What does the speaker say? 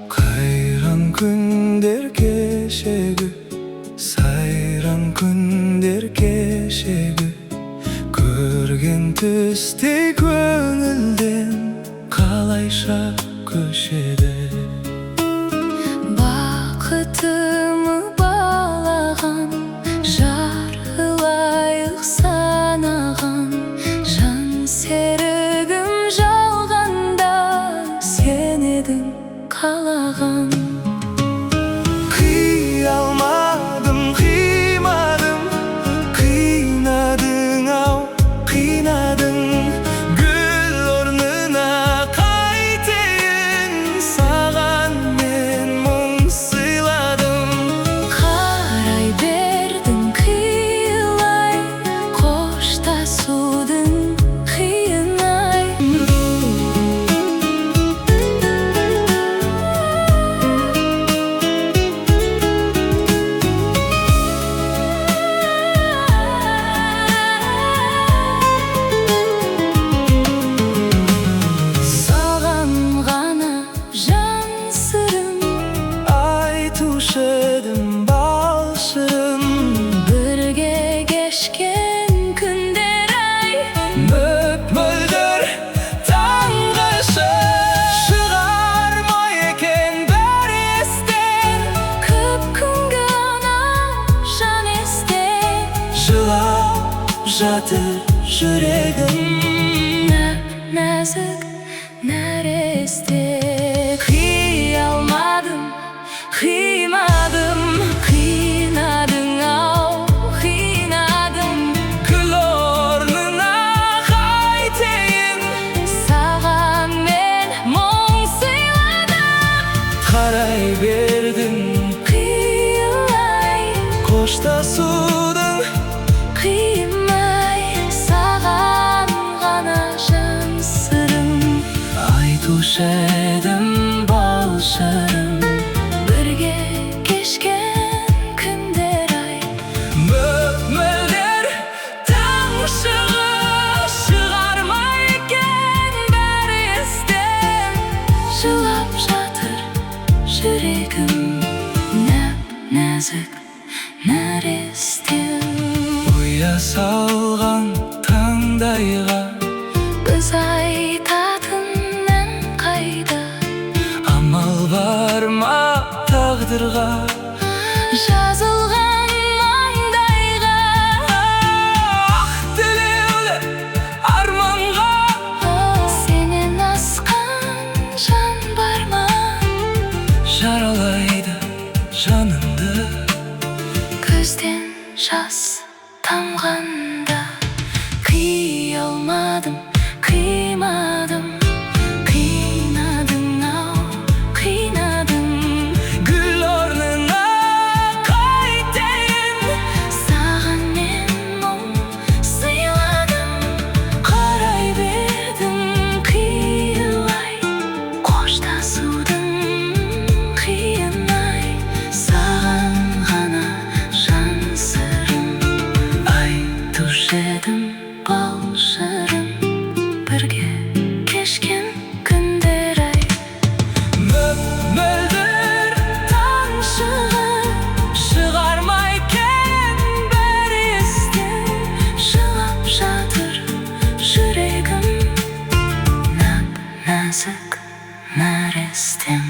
Kayran günler keşegi, sayran günler keşegi, көрген түсте көңілден қалайша көшеді. Бақытымы балаған, жарылайық санаған, жан серігім жалғанда сен едің қалаған. Қия алмадым, қимадым, қинадың ау, қинадың. Гүл орнына қайтейін, саған мен мұң сыйладым. Қарай бердің қиылай, қоштасудың қиын-ай. Саған ғана жан сырым, Айтушы едім бал шырын, бірге кешкен күндер-ай. мөп-мөлдір таңғышы, шығармай екен бір естен. Көп күнгі анау жан естен, Жылап жатыр жүрегім. нәзік нәресте. Қия алмадым, қимадым, қинадың ау, қинадың. Гүл орнына қайтейін, Саған мен мұң сыйладым. қарай бердің Қиылай, қоштасудың. қимай, саған ғана жан сырым. Айтушы едім бал шырын, Бірге кешкен күндер-ай. мөп-мөлдір таң шығы, шығармай екен бір естен. Жылап жатыр жүрегім, нәп-нәзік нәрестем. Ұя салған таңдайға, Біз айтатын ән қайда, амал бар ма тағдырға? жазылған маңдайға. Ақ тілеулі арманға, Сенен асқан жан бар ма? жаралайды жанымды. Көзден жас тамғанда, қия алмадым, қимадым, қинадың ау, қинадың. Гүл орнына қайтейін, Саған мен мұң сыйладым. Қарай бердің қиылай, қоштасудың қиын-ай. Саған ғана жан сырым, айтушы едім бал шырын. Бірге кешкен күндер-ай. мөп-мөлдір Таң шығы, шығармай екен бір естен. жылап жатыр жүрегім, нәп-нәзік нәрестем.